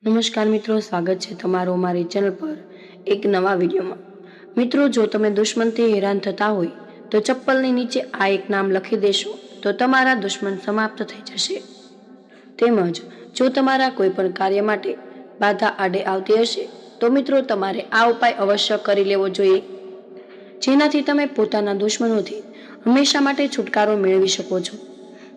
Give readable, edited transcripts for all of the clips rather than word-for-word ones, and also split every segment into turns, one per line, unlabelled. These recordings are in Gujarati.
નમસ્કાર મિત્રો, સ્વાગત છે તમારું મારી ચેનલ પર એક નવા વિડીયોમાં। મિત્રો, જો તમે દુશ્મનથી હેરાન થતા હોય તો ચપ્પલની નીચે આ એક નામ લખી દેશો તો તમારા દુશ્મન સમાપ્ત થઈ જશે। તેમજ જો તમારા કોઈ પણ કાર્ય માટે બાધા આડે આવતી હશે તો મિત્રો તમારે આ ઉપાય અવશ્ય કરી લેવો જોઈએ, જેનાથી તમે પોતાના દુશ્મનોથી હંમેશા માટે છુટકારો મેળવી શકો છો।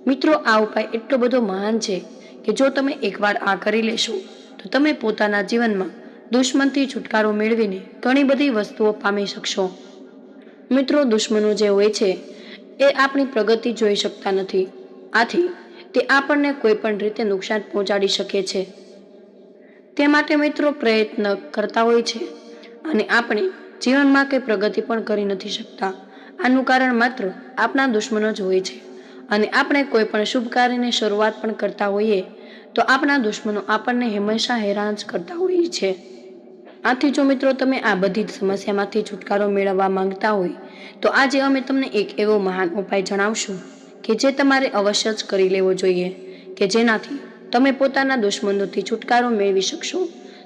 મિત્રો, આ ઉપાય એટલો બધો મહાન છે કે જો તમે એકવાર આ કરી લેશો તો તમે પોતાના જીવનમાં દુશ્મનથી છુટકારો મેળવીને ઘણી બધી વસ્તુઓ પામી શકશો। મિત્રો, દુશ્મનો જે હોય છે એ આપણી પ્રગતિ જોઈ શકતા નથી, આથી તે આપણને કોઈ પણ રીતે નુકસાન પહોંચાડી શકે છે। તે માટે મિત્રો પ્રયત્ન કરતા હોય છે અને આપણે જીવનમાં કંઈ પ્રગતિ પણ કરી નથી શકતા। આનું કારણ માત્ર આપણા દુશ્મનો જ હોય છે અને આપણે કોઈ પણ શુભ કાર્યની શરૂઆત પણ કરતા હોઈએ તો આપણા દુશ્મનો આપણને હંમેશા હેરાન જ કરતા હોય છે। આથી જો મિત્રો તમે આ બધી જ સમસ્યામાંથી છુટકારો મેળવવા માંગતા હોય તો આજે અમે તમને એક એવો મહાન ઉપાય જણાવશું કે જે તમારે અવશ્ય જ કરી લેવો જોઈએ, કે જેનાથી તમે પોતાના દુશ્મનોથી છુટકારો મેળવી શકશો।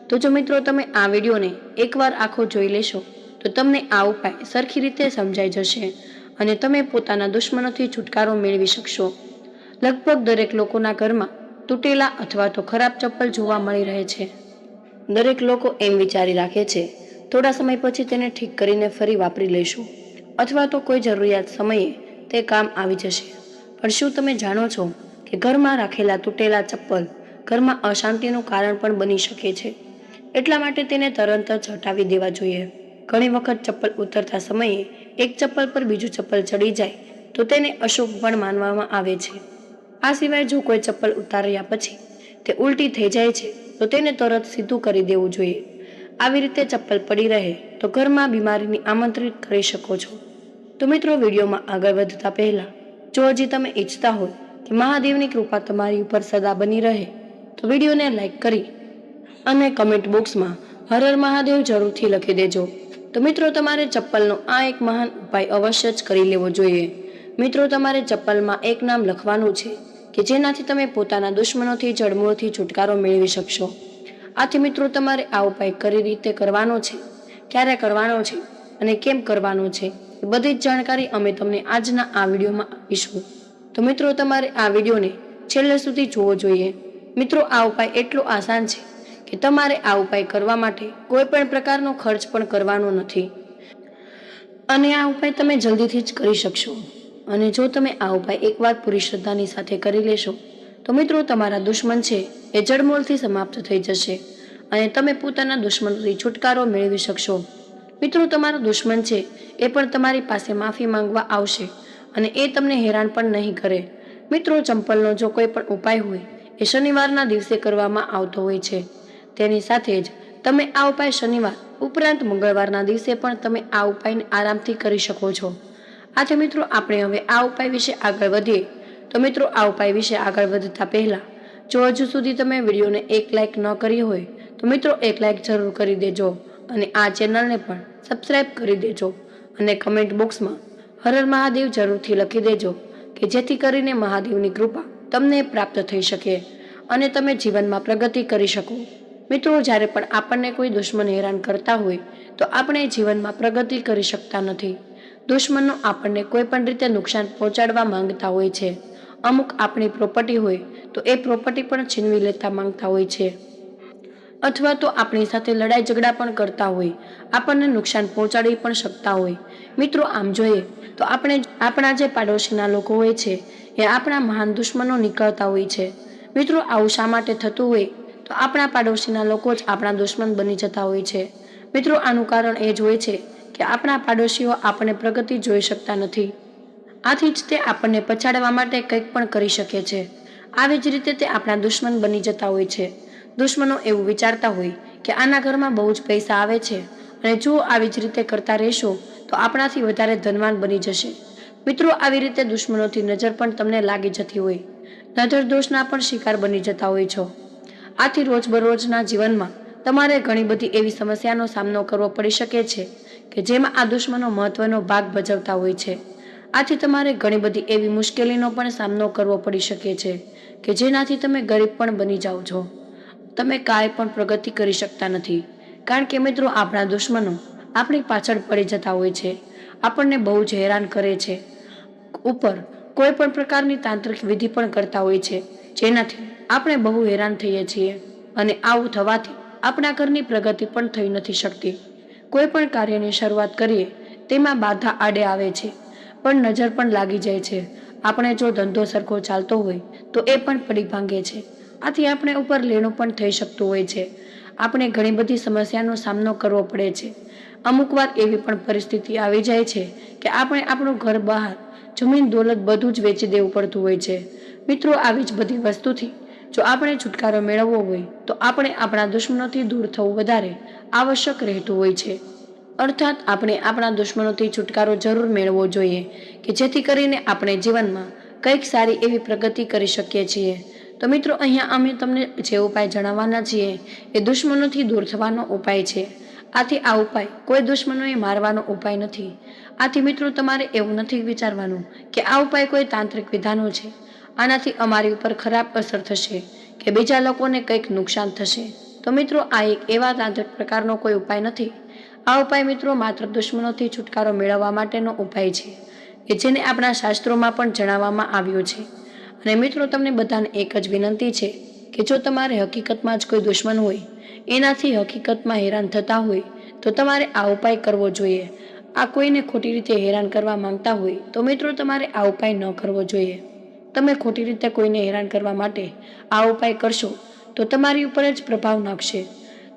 તો જો મિત્રો તમે આ વિડીયોને એકવાર આખો જોઈ લેશો તો તમને આ ઉપાય સરખી રીતે સમજાઈ જશે અને તમે પોતાના દુશ્મનોથી છુટકારો મેળવી શકશો। લગભગ દરેક લોકોના ઘરમાં તૂટેલા અથવા તો ખરાબ ચપ્પલ જોવા મળી રહે છે। દરેક લોકો એમ વિચારી રાખે છે થોડા સમય પછી તેને ઠીક કરીને ફરી વાપરી લઈશું અથવા તો કોઈ જરૂરિયાત સમયે તે કામ આવી જશે, પણ શું તમે જાણો છો કે ઘરમાં રાખેલા તૂટેલા ચપ્પલ ઘરમાં અશાંતિનું કારણ પણ બની શકે છે? એટલા માટે તેને તરત જ હટાવી દેવા જોઈએ। ઘણી વખત ચપ્પલ ઉતરતા સમયે એક ચપ્પલ પર બીજું ચપ્પલ ચડી જાય તો તેને અશુભ પણ માનવામાં આવે છે। આ સિવાય જો કોઈ ચપ્પલ ઉતાર્યા પછી તે ઉલટી થઈ જાય છે તો તેને તરત સીધું કરી દેવું જોઈએ। આવી રીતે ચપ્પલ પડી રહે તો ઘરમાં બીમારીની આમંત્રિત કરી શકો છો। તો મિત્રો, વિડીયોમાં આગળ વધતા પહેલા જો હજી તમે ઈચ્છતા હોય કે મહાદેવની કૃપા તમારી ઉપર સદા બની રહે તો વિડીયોને લાઈક કરી અને કમેન્ટ બોક્સમાં હર હર મહાદેવ જરૂરથી લખી દેજો। તો મિત્રો, તમારે ચપ્પલનો આ એક મહાન ઉપાય અવશ્ય જ કરી લેવો જોઈએ। મિત્રો, તમારે ચપ્પલમાં એક નામ લખવાનું છે કે જેનાથી તમે પોતાના દુશ્મનોથી જડમૂળથી છુટકારો મેળવી શકશો। આથી મિત્રો તમારે આ ઉપાય કઈ રીતે કરવાનો છે, ક્યારે કરવાનો છે અને કેમ કરવાનો છે એ બધી જ જાણકારી અમે તમને આજના આ વિડીયોમાં આપીશું। તો મિત્રો, તમારે આ વિડીયોને છેલ્લે સુધી જોવો જોઈએ। મિત્રો, આ ઉપાય એટલો આસાન છે કે તમારે આ ઉપાય કરવા માટે કોઈ પણ પ્રકારનો ખર્ચ પણ કરવાનો નથી અને આ ઉપાય તમે જલ્દીથી જ કરી શકશો। અને જો તમે આ ઉપાય એકવાર પૂરી શ્રદ્ધાની સાથે કરી લેશો તો મિત્રો તમારા દુશ્મન છે એ જડમૂળથી સમાપ્ત થઈ જશે અને તમે પોતાના દુશ્મનોથી છુટકારો મેળવી શકશો। મિત્રો, તમારો દુશ્મન છે એ પણ તમારી પાસે માફી માંગવા આવશે અને એ તમને હેરાન પણ નહીં કરે। મિત્રો, ચંપલનો જો કોઈ પણ ઉપાય હોય એ શનિવારના દિવસે કરવામાં આવતો હોય છે, તેની સાથે જ તમે આ ઉપાય શનિવાર ઉપરાંત મંગળવારના દિવસે પણ તમે આ ઉપાયને આરામથી કરી શકો છો। આથી મિત્રો આપણે હવે આ ઉપાય વિશે આગળ વધીએ। તો મિત્રો, આ ઉપાય વિશે આગળ વધતા પહેલા જો હજુ સુધી તમે વિડીયોને એક લાઈક ન કરી હોય તો મિત્રો એક લાઈક જરૂર કરી દેજો અને આ ચેનલને પણ સબસ્ક્રાઈબ કરી દેજો અને કમેન્ટ બોક્સમાં હર હર મહાદેવ જરૂરથી લખી દેજો કે જેથી કરીને મહાદેવની કૃપા તમને પ્રાપ્ત થઈ શકે અને તમે જીવનમાં પ્રગતિ કરી શકો। મિત્રો, જ્યારે પણ આપણને કોઈ દુશ્મન હેરાન કરતા હોય તો આપણે જીવનમાં પ્રગતિ કરી શકતા નથી। દુશ્મનો આપણને કોઈ પણ રીતે નુકસાન પહોંચાડવા માંગતા હોય છે। અમુક આપણી પ્રોપર્ટી હોય તો એ પ્રોપર્ટી પણ છીનવી લેતા માંગતા હોય છે અથવા તો આપણી સાથે લડાઈ ઝઘડા પણ કરતા હોય, આપણને નુકસાન પહોંચાડી પણ શકતા હોય। મિત્રો, આમ જોઈએ તો આપણા જે પાડોશીના લોકો હોય છે એ આપણા મહાન દુશ્મનો નીકળતા હોય છે। મિત્રો, આવું શા માટે થતું હોય તો આપણા પાડોશીના લોકો જ આપણા દુશ્મન બની જતા હોય છે। મિત્રો, આનું કારણ એ જ હોય છે કે આપણા પાડોશીઓ આપણે પ્રગતિ જોઈ શકતા નથી, આથી જ તે આપણને પછાડવા માટે કંઈક પણ કરી શકે છે। આવી જ રીતે તે આપણા દુશ્મન બની જતા હોય છે। દુશ્મનો એવું વિચારતા હોય કે આના ઘરમાં બહુ જ પૈસા આવે છે અને જો આવી જ રીતે કરતા રહેશો તો આપણાથી વધારે ધનવાન બની જશે। મિત્રો, આવી રીતે દુશ્મનોથી નજર પણ તમને લાગી જતી હોય, નજર દોષના પણ શિકાર બની જતા હોય છો। આથી રોજબરોજના જીવનમાં તમારે ઘણી બધી એવી સમસ્યાનો સામનો કરવો પડી શકે છે કે જેમાં આ દુશ્મનો મહત્વનો ભાગ ભજવતા હોય છે। આથી તમારે ઘણી બધી એવી મુશ્કેલીનો પણ સામનો કરવો પડી શકે છે કે જેનાથી તમે ગરીબ પણ બની જાઓ છો તમે કાંઈ પણ પ્રગતિ કરી શકતા નથી. કારણ કે મિત્રો આપણા દુશ્મનો આપણી પાછળ પડી જતા હોય છે, આપણને બહુ જ હેરાન કરે છે. ઉપર કોઈ પણ પ્રકારની તાંત્રિક વિધિ પણ કરતા હોય છે, જેનાથી આપણે બહુ હેરાન થઈએ છીએ. અને આવું થવાથી આપણા ઘરની પ્રગતિ પણ થઈ નથી શકતી. કોઈ પણ કાર્યની શરૂઆત કરીએ તેમાં બાધા આડે આવે છે, પણ નજર પણ લાગી જાય છે. આપણે જો ધંધો સરખો ચાલતો હોય તો એ પણ પડી ભાંગે છે. આથી આપણે ઉપર લેણું પણ થઈ શકતું હોય છે. આપણે ઘણી બધી સમસ્યાનો સામનો કરવો પડે છે. અમુક વાર એવી પણ પરિસ્થિતિ આવી જાય છે કે આપણે આપણું ઘર બહાર જમીન દોલત બધું જ વેચી દેવું પડતું હોય છે. મિત્રો આવી જ બધી વસ્તુથી જો આપણે છુટકારો મેળવવો હોય તો આપણે આપણા દુશ્મનોથી દૂર થવું વધારે આવશ્યક રહેતું હોય છે. અર્થાત આપણે આપણા દુશ્મનોથી છુટકારો જરૂર મેળવવો જોઈએ કે જેથી કરીને આપણે જીવનમાં કંઈક સારી એવી પ્રગતિ કરી શકીએ છીએ. તો મિત્રો અહીંયા અમે તમને જે ઉપાય જણાવવાના છીએ એ દુશ્મનોથી દૂર થવાનો ઉપાય છે. આથી આ ઉપાય કોઈ દુશ્મનોએ મારવાનો ઉપાય નથી. આથી મિત્રો તમારે એવું નથી વિચારવાનું કે આ ઉપાય કોઈ તાંત્રિક વિધાનો છે, આનાથી અમારી ઉપર ખરાબ અસર થશે કે બીજા લોકોને કંઈક નુકસાન થશે. તો મિત્રો આ એક એવા તાંત્રિક પ્રકારનો કોઈ ઉપાય નથી. આ ઉપાય મિત્રો માત્ર દુશ્મનોથી છુટકારો મેળવવા માટેનો ઉપાય છે કે જેને આપણા શાસ્ત્રોમાં પણ જણાવવામાં આવ્યો છે. અને મિત્રો તમને બધાને એક જ વિનંતી છે કે જો તમારે હકીકતમાં જ કોઈ દુશ્મન હોય, એનાથી હકીકતમાં હેરાન થતા હોય તો તમારે આ ઉપાય કરવો જોઈએ. આ કોઈને ખોટી રીતે હેરાન કરવા માંગતા હોય તો મિત્રો તમારે આ ઉપાય ન કરવો જોઈએ. તમે ખોટી રીતે કોઈને હેરાન કરવા માટે આ ઉપાય કરશો તો તમારી ઉપર જ પ્રભાવ નાખશે,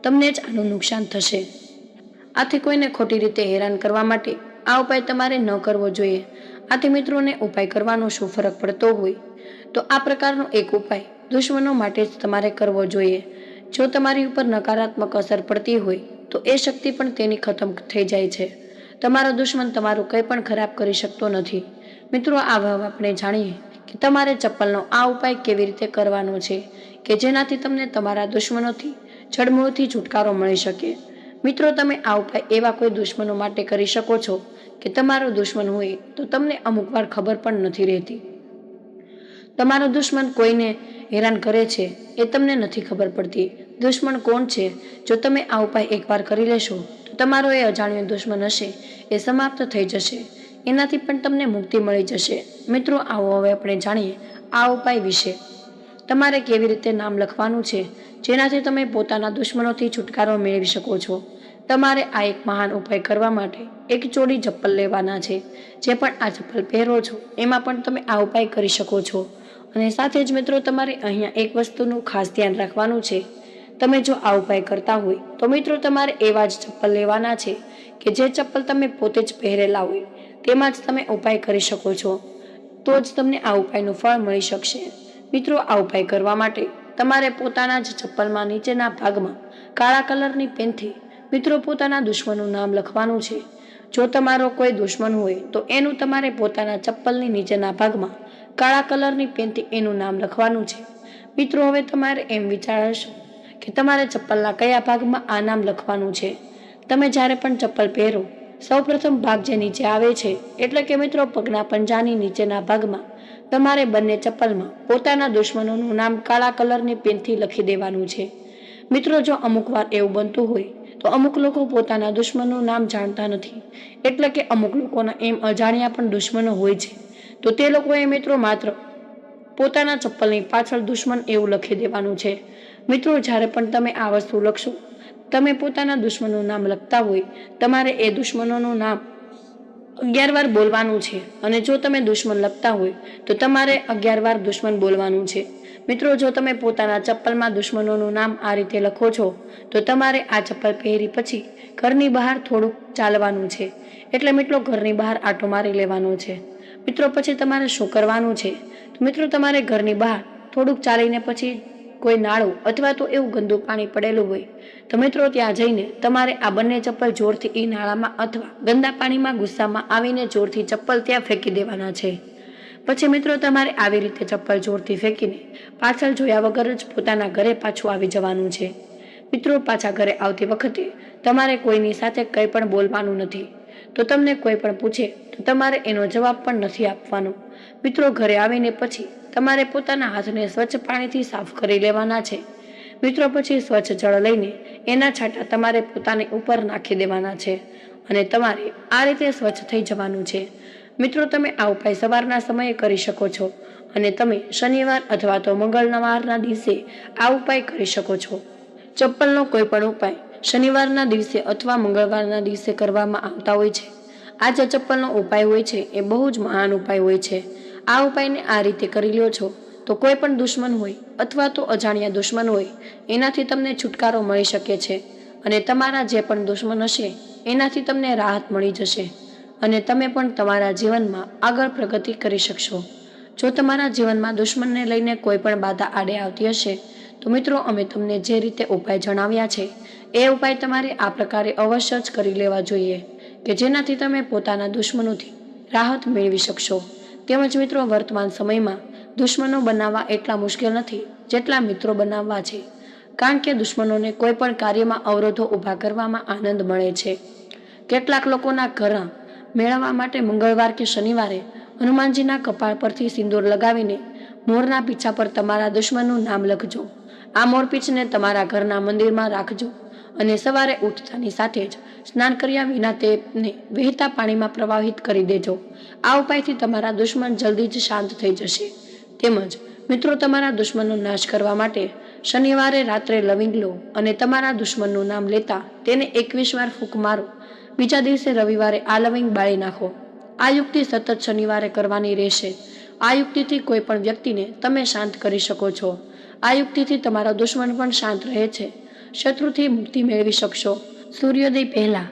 તમને જ આનું નુકસાન થશે. આથી કોઈને ખોટી રીતે હેરાન કરવા માટે આ ઉપાય તમારે ન કરવો જોઈએ. આથી મિત્રોને ઉપાય કરવાનો શું ફરક પડતો હોય તો આ પ્રકારનો એક ઉપાય દુશ્મનો માટે જ તમારે કરવો જોઈએ. જો તમારી ઉપર નકારાત્મક અસર પડતી હોય તો એ શક્તિ પણ તેની ખતમ થઈ જાય છે. તમારો દુશ્મન તમારું કંઈ પણ ખરાબ કરી શકતો નથી. મિત્રો આ આપણે જાણીએ કે તમારે ચપ્પલનો આ ઉપાય કેવી રીતે કરવાનો છે કે જેનાથી તમને તમારા દુશ્મનોથી જડમૂળથી છુટકારો મળી શકે. મિત્રો તમે આ ઉપાય એવા કોઈ દુશ્મનો માટે કરી શકો છો કે તમારો દુશ્મન હોય તો તમને અમુક વાર ખબર પણ નથી રહેતી. તમારો દુશ્મન કોઈને હેરાન કરે છે એ તમને નથી ખબર પડતી. દુશ્મન કોણ છે જો તમે આ ઉપાય એકવાર કરી લેશો તો તમારો એ અજાણ્યો દુશ્મન હશે એ સમાપ્ત થઈ જશે, એનાથી પણ તમને મુક્તિ મળી જશે. મિત્રો આવો હવે આપણે જાણીએ આ ઉપાય વિશે. તમારે કેવી રીતે નામ લખવાનું છે જેનાથી તમે પોતાના દુશ્મનોથી છુટકારો મેળવી શકો છો. તમારે આ એક મહાન ઉપાય કરવા માટે એક જોડી ચપ્પલ લેવાના છે. જે પણ આ ચપ્પલ પહેરો છો એમાં પણ તમે આ ઉપાય કરી શકો છો. અને સાથે જ મિત્રો તમારે અહીંયા એક વસ્તુનું ખાસ ધ્યાન રાખવાનું છે. તમે જો આ ઉપાય કરતા હોય તો મિત્રો તમારે એવા જ ચપ્પલ લેવાના છે કે જે ચપ્પલ તમે પોતે જ પહેરેલા હોય, તેમાં જ તમે ઉપાય કરી શકો છો. તો જ તમને આ ઉપાયનું ફળ મળી શકશે. મિત્રો આ ઉપાય કરવા માટે તમારે પોતાના જ ચપ્પલમાં નીચેના ભાગમાં કાળા કલરની પેનથી મિત્રો પોતાના દુશ્મનનું નામ લખવાનું છે. જો તમારો કોઈ દુશ્મન હોય તો એનું તમારે પોતાના ચપ્પલની નીચેના ભાગમાં કાળા કલરની પેનથી એનું નામ લખવાનું છે. મિત્રો હવે તમારે એમ વિચારશો કે તમારે ચપ્પલના કયા ભાગમાં આ નામ લખવાનું છે. તમે જ્યારે પણ ચપ્પલ પહેરો સૌપ્રથમ ભાગ જે નીચે આવે છે એટલે કે મિત્રો પગના પંજાની નીચેના ભાગમાં તમારે બંને ચપ્પલમાં પોતાના દુશ્મનોનું નામ કાળા કલરની પેનથી લખી દેવાનું છે. મિત્રો જો અમુક વાર એવું બનતું હોય તો અમુક લોકો પોતાના દુશ્મનનું નામ જાણતા નથી, એટલે કે અમુક લોકોના એમ અજાણ્યા પણ દુશ્મનો હોય છે. તો તે લોકોએ મિત્રો માત્ર પોતાના ચપ્પલની પાછળ દુશ્મન એવું લખી દેવાનું છે. મિત્રો જ્યારે પણ તમે આ વસ્તુ લખશો, તમે પોતાના દુશ્મનનું નામ લખતા હોય તમારે એ દુશ્મનોનું નામ 11 વાર બોલવાનું છે. અને જો તમે દુશ્મન લખતા હોય તો તમારે 11 વાર દુશ્મન બોલવાનું છે. મિત્રો જો તમે પોતાના ચપ્પલમાં દુશ્મનોનું નામ આ રીતે લખો છો તો તમારે આ ચપ્પલ પહેરી પછી ઘરની બહાર થોડુંક ચાલવાનું છે. એટલે મિત્રો ઘરની બહાર આંટો મારી લેવાનો છે. મિત્રો પછી તમારે શું કરવાનું છે તો મિત્રો તમારે ઘરની બહાર થોડુંક ચાલીને પછી કોઈ નાળું અથવા તો એવું ગંદુ પાણી પડેલું હોય તો મિત્રો ત્યાં જઈને તમારે આ બંને ચપ્પલ જોરથી એ નાળામાં અથવા ગંદા પાણીમાં ગુસ્સામાં આવીને જોરથી ચપ્પલ ત્યાં ફેંકી દેવાના છે. પછી મિત્રો તમારે આવી રીતે ચપ્પલ જોરથી ફેંકીને પાછળ જોયા વગર જ પોતાના ઘરે પાછું આવી જવાનું છે. મિત્રો પાછા ઘરે આવતી વખતે તમારે કોઈની સાથે કંઈ પણ બોલવાનું નથી. તો તમને કોઈ પણ પૂછે તો તમારે એનો જવાબ પણ નથી આપવાનો. મિત્રો ઘરે આવીને પછી તમારે પોતાના હાથને સ્વચ્છ પાણીથી સાફ કરી લેવાના છે. મિત્રો પછી સ્વચ્છ જળ લઈને એના છાંટા તમારે પોતાની ઉપર નાખી દેવાના છે અને તમારે આ રીતે સ્વચ્છ થઈ જવાનું છે. મિત્રો તમે આ ઉપાય સવારના સમયે કરી શકો છો અને તમે શનિવાર અથવા તો મંગળવારના દિવસે આ ઉપાય કરી શકો છો. ચપ્પલનો કોઈ પણ ઉપાય શનિવારના દિવસે અથવા મંગળવારના દિવસે કરવામાં આવતા હોય છે. આ જે ચપ્પલનો ઉપાય હોય છે એ બહુ જ મહાન ઉપાય હોય છે. આ ઉપાયને આ રીતે કરી લ્યો છો તો કોઈ પણ દુશ્મન હોય અથવા તો અજાણ્યા દુશ્મન હોય એનાથી તમને છુટકારો મળી શકે છે અને તમારા જે પણ દુશ્મન હશે એનાથી તમને રાહત મળી જશે અને તમે પણ તમારા જીવનમાં આગળ પ્રગતિ કરી શકશો. જો તમારા જીવનમાં દુશ્મનને લઈને કોઈ પણ બાધા આડે આવતી હશે તો મિત્રો અમે તમને જે રીતે ઉપાય જણાવ્યા છે એ ઉપાય તમારે આ પ્રકારે અવશ્ય જ કરી લેવા જોઈએ કે જેનાથી તમે પોતાના દુશ્મનોથી રાહત મેળવી શકશો. તેમજ મિત્રો વર્તમાન સમયમાં દુશ્મનો બનાવવા એટલા મુશ્કેલ નથી જેટલા મિત્રો બનાવવા છે, કારણ કે દુશ્મનોને કોઈ પણ કાર્યમાં અવરોધો ઊભા કરવામાં આનંદ મળે છે. કેટલાક લોકોના ઘર મેળવવા માટે મંગળવાર કે શનિવારે હનુમાનજીના કપાળ પરથી સિંદૂર લગાવીને મોરના પીછા પર તમારા દુશ્મનનું નામ લખજો. આ મોરપીંછને તમારા ઘરના મંદિરમાં રાખજો અને સવારે ઉઠતાની સાથે જ સ્નાન કર્યા વિના તેને વહેતા પાણીમાં પ્રવાહિત કરી દેજો. આ ઉપાયથી તમારા દુશ્મન જલ્દી જ શાંત થઈ જશે. તેમજ મિત્રો તમારા દુશ્મનનો નાશ કરવા માટે શનિવારે રાત્રે લવિંગ લો અને તમારા દુશ્મનનું નામ લેતા તેને 21 વાર ફૂંક મારો. બીજા દિવસે રવિવારે આ લવિંગ બાળી નાખો. આ યુક્તિ સતત શનિવારે કરવાની રહેશે. આ યુક્તિથી કોઈ પણ વ્યક્તિને તમે શાંત કરી શકો છો. આ યુક્તિથી તમારો દુશ્મન પણ શાંત રહે છે. શત્રુથી મુક્તિ મેળવી શકશો. સૂર્યોદય પહેલા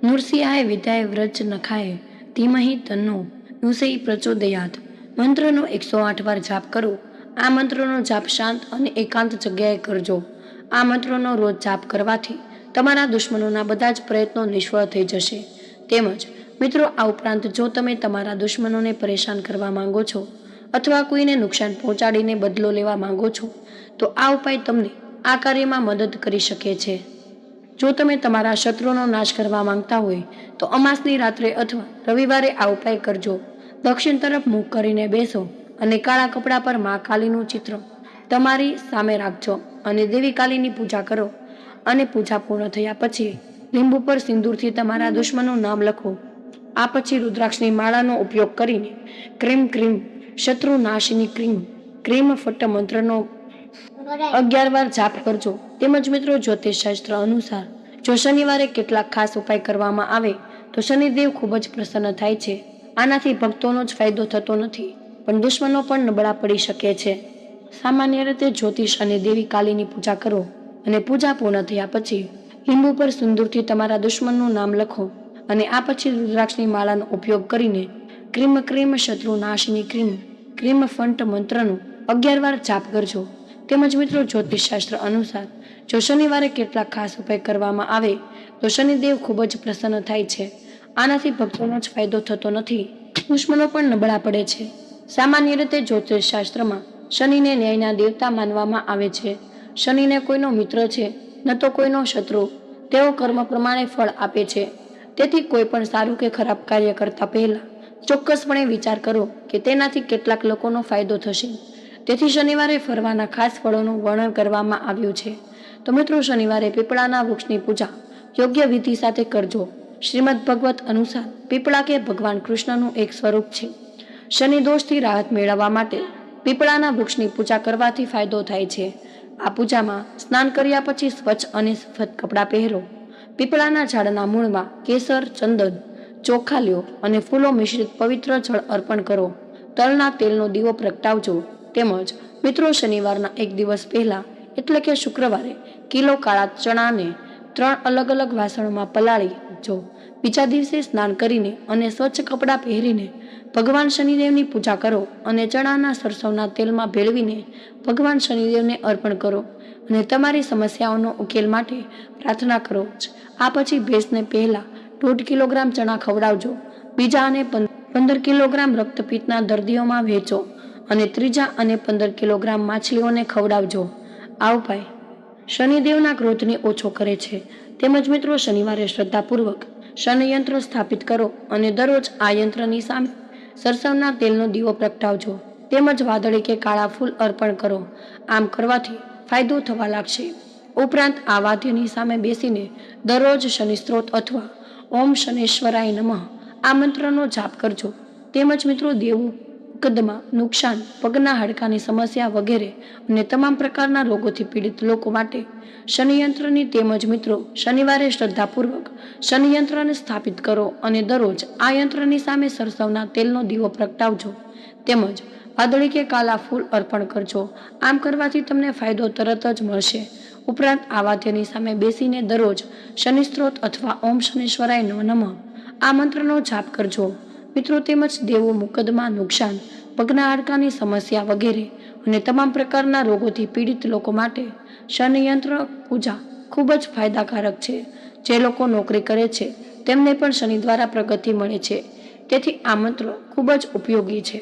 નૃસિંહાય વિદ્યાય વ્રજ નખાય ધીમહિ તન્નો નુષેય પ્રચોદયાત મંત્રનો 108 વાર જાપ કરો. આ મંત્રનો જાપ શાંત અને એકાંત જગ્યાએ કરજો. આ મંત્રનો રોજ જાપ કરવાથી તમારા દુશ્મનોના બધા જ પ્રયત્નો નિષ્ફળ થઈ જશે. તેમજ મિત્રો આ ઉપરાંત જો તમે તમારા દુશ્મનોને પરેશાન કરવા માંગો છો અથવા કોઈને નુકસાન પહોંચાડીને બદલો લેવા માંગો છો તો આ ઉપાય તમને આ કાર્યમાં મદદ કરી શકે છે. જો તમે તમારા શત્રુનો નાશ કરવા માંગતા હોય તો અમાસની રાત્રે અથવા રવિવારે આ ઉપાય કરજો. દક્ષિણ તરફ મુખ કરીને બેસો અને કાળા કપડા પર મા કાલીનું ચિત્ર તમારી સામે રાખજો અને દેવી કાલીની પૂજા કરો અને પૂજા પૂર્ણ થયા પછી લીંબુ પર સિંદૂરથી તમારા દુશ્મનનું નામ લખો. આ પછી રુદ્રાક્ષની માળાનો ઉપયોગ કરીને ક્રીમ ક્રીમ શત્રુ નાશિની ક્રીમ ક્રીમ ફટ્ટ મંત્રનો 11 વાર જાપ કરજો. તેમજ મિત્રો જ્યોતિષશાસ્ત્ર અનુસાર જો શનિવારે કેટલાક ખાસ ઉપાય કરવામાં આવે તો શનિદેવ ખૂબ જ પ્રસન્ન થાય છે. આનાથી ભક્તોનો જ ફાયદો થતો નથી પણ દુશ્મનો પણ નબળા પડી શકે છે. સામાન્ય રીતે જ્યોતિષ અને દેવી કાલીની પૂજા કરો અને પૂજા પૂર્ણ થયા પછી લીંબુ પર સિંદૂરથી તમારા દુશ્મનનું નામ લખો અને આ પછી રુદ્રાક્ષની માળાનો ઉપયોગ કરીને ક્રીમ ક્રીમ શત્રુ નાશિની ક્રીમ ક્રીમ ફંટ મંત્રનો 11 વાર જાપ કરજો. તેમજ મિત્રો જ્યોતિષશાસ્ત્ર અનુસાર જો શનિવારે કેટલાક ખાસ ઉપાય કરવામાં આવે તો શનિદેવ ખૂબ જ પ્રસન્ન થાય છે. આનાથી ભક્તોનો જ ફાયદો થતો નથી, દુશ્મનો પણ નબળા પડે છે. સામાન્ય રીતે જ્યોતિષશાસ્ત્રમાં શનિને ન્યાયના દેવતા માનવામાં આવે છે. શનિને કોઈનો મિત્ર છે ન તો કોઈનો શત્રુ. તેઓ કર્મ પ્રમાણે ફળ આપે છે. તેથી કોઈ પણ સારું કે ખરાબ કાર્ય કરતા પહેલા ચોક્કસપણે વિચાર કરો કે તેનાથી કેટલાક લોકોનો ફાયદો થશે. તેથી શનિવારે ફરવાના ખાસ ફળોનું વર્ણન કરવામાં આવ્યું છે. તો મિત્રો શનિવારે પીપળાના વૃક્ષની પૂજા યોગ્ય વિધિ સાથે કરજો. શ્રીમદ ભગવત અનુસાર પીપળા કે ભગવાન કૃષ્ણનું એક સ્વરૂપ છે. શનિ દોષથી રાહત મેળવવા માટે પીપળાના વૃક્ષની પૂજા કરવાથી ફાયદો થાય છે. આ પૂજામાં સ્નાન કર્યા પછી સ્વચ્છ અને સફેદ કપડાં પહેરો. પીપળાના ઝાડના મૂળમાં કેસર, ચંદન, ચોખા લ્યો અને ફૂલો મિશ્રિત પવિત્ર જળ અર્પણ કરો. તલના તેલનો દીવો પ્રગટાવજો. તેમજ મિત્રો શનિવારના એક દિવસ પહેલા એટલે કે શુક્રવારે કિલો કાળા ચણાને 3 અલગ અલગ વાસણોમાં પલાળી જો. બીજા દિવસે સ્નાન કરીને અને સ્વચ્છ કપડાં પહેરીને ભગવાન શનિદેવની પૂજા કરો અને ચણાના સરસવના તેલમાં ભેળવીને ભગવાન શનિદેવને અર્પણ કરો અને તમારી સમસ્યાઓનો ઉકેલ માટે પ્રાર્થના કરો. આ પછી ભેંસને પહેલા 1.5 કિલોગ્રામ ચણા ખવડાવજો. બીજા અને 15 કિલોગ્રામ રક્તપિત્તના દર્દીઓમાં વહેંચો અને ત્રીજા અને 15 કિલોગ્રામ માછલીઓને ખવડાવજો. આ ઉપાય શનિદેવના ક્રોધને ઓછો કરે છે. તેમજ મિત્રો શનિવારે શ્રદ્ધાપૂર્વક શનિ યંત્ર સ્થાપિત કરો અને દરરોજ આ યંત્રની સામે સરસવના તેલનો દીવો પ્રગટાવજો. તેમજ વાદળી કે કાળા ફૂલ અર્પણ કરો. આમ કરવાથી ફાયદો થવા લાગશે। ઉપરાંત આ વાદ્યની સામે બેસીને દરરોજ શનિ સ્ત્રોત અથવા ઓમ શનેશ્વરાય નમઃ આ મંત્રનો જાપ કરજો। તેમજ મિત્રો દેવું, મુકદ્દમા, નુકસાન, પગના હાડકાની સમસ્યા વગેરે અને તમામ પ્રકારના રોગોથી પીડિત લોકો માટે શનિયંત્રની તેમજ મિત્રો શનિવારે શ્રદ્ધાપૂર્વક શનિયંત્રને સ્થાપિત કરો અને દરરોજ આ યંત્રની સામે સરસવના તેલનો દીવો પ્રગટાવજો તેમજ વાદળી કે કાલા ફૂલ અર્પણ કરજો। આમ કરવાથી તમને ફાયદો તરત જ મળશે। ઉપરાંત આ વાદ્યની સામે બેસીને દરરોજ શનિ સ્ત્રોત અથવા ઓમ શનેશ્વરાય નમઃ આ મંત્રનો જાપ કરજો મિત્રો। તેમજ દેવું, મુકદ્દમા, નુકસાન, પગના હાડકાની સમસ્યા વગેરે અને તમામ પ્રકારના રોગોથી પીડિત લોકો માટે શનિયંત્ર પૂજા ખૂબ જ ફાયદાકારક છે। જે લોકો નોકરી કરે છે તેમને પણ શનિ દ્વારા પ્રગતિ મળે છે, તેથી આ મંત્ર ખૂબ જ ઉપયોગી છે।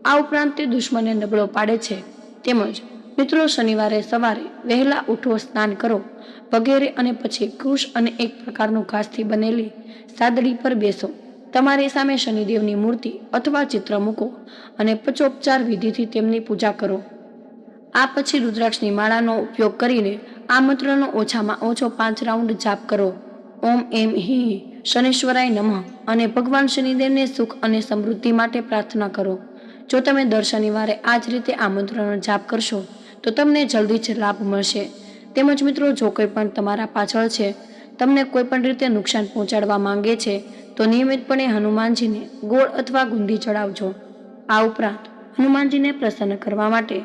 આ ઉપરાંત તે દુશ્મનને નબળો પાડે છે। તેમજ મિત્રો શનિવારે સવારે વહેલા ઉઠો, સ્નાન કરો વગેરે અને પછી કૃષ અને એક પ્રકારનું ઘાસથી બનેલી સાદડી પર બેસો। તમારી સામે શનિદેવની મૂર્તિ અથવા ચિત્ર મૂકો અને પચોપચાર વિધિથી તેમની પૂજા કરો। આ પછી રુદ્રાક્ષની માળાનો ઉપયોગ કરીને આ મંત્રનો ઓછામાં ઓછો 5 રાઉન્ડ જાપ કરો। ઓમ એમ હિ શનેશ્વરાય નમઃ અને ભગવાન શનિદેવને સુખ અને સમૃદ્ધિ માટે પ્રાર્થના કરો। જો તમે દર શનિવારે આ જ રીતે આ મંત્રનો જાપ કરશો તો તમને જલ્દી જ લાભ મળશે। તેમજ મિત્રો જો કોઈ પણ તમારા પાછળ છે, તમને કોઈ પણ રીતે નુકસાન પહોંચાડવા માંગે છે તો નિયમિતપણે હનુમાનજીને ગોળ અથવા ગુંદી ચડાવજો। આ ઉપરાંત હનુમાનજીને પ્રસન્ન કરવા માટે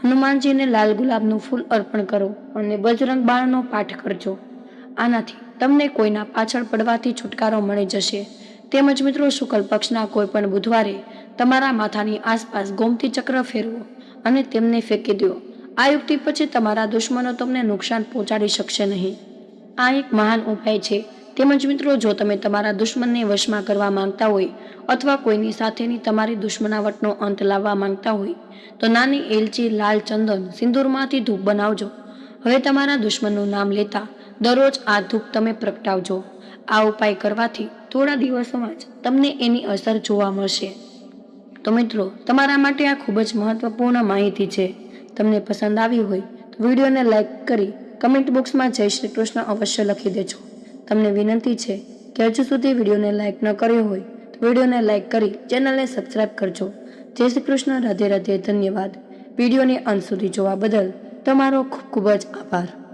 હનુમાનજીને લાલ ગુલાબનું ફૂલ અર્પણ કરો અને બજરંગ બાણનો પાઠ કરજો। આનાથી તમને કોઈના પાછળ પડવાથી છુટકારો મળી જશે। તેમજ મિત્રો શુક્લ પક્ષના કોઈ પણ બુધવારે તમારા માથાની આસપાસ ગોમતી ચક્ર ફેરવો અને તેમને ફેંકી દો। આ યુક્તિ પછી તમારા દુશ્મનો તમને નુકસાન પહોંચાડી શકશે નહીં। આ એક મહાન ઉપાય છે। તેમજ મિત્રો જો તમે તમારા દુશ્મનને વશમાં કરવા માંગતા હોય અથવા કોઈની સાથેની તમારી દુશ્મનાવટનો અંત લાવવા માંગતા હોય તો નાની એલચી, લાલ ચંદન, સિંદૂરમાંથી ધૂપ બનાવજો। હવે તમારા દુશ્મનનું નામ લેતા દરરોજ આ ધૂપ તમે પ્રગટાવજો। આ ઉપાય કરવાથી થોડા દિવસોમાં જ તમને એની અસર જોવા મળશે। તો મિત્રો તમારા માટે આ ખૂબ જ મહત્વપૂર્ણ માહિતી છે। તમને પસંદ આવી હોય તો વિડીયોને લાઈક કરી કમેન્ટ બોક્સમાં જય શ્રી કૃષ્ણ અવશ્ય લખી દેજો। તમને વિનંતી છે કે હજુ સુધી વિડીયોને લાઈક ન કર્યો હોય તો વિડીયોને લાઈક કરી ચેનલને સબસ્ક્રાઈબ કરજો। જય શ્રી કૃષ્ણ, રાધે રાધે, ધન્યવાદ। વિડીયોને અંત સુધી જોવા બદલ તમારો ખૂબ ખૂબ જ આભાર।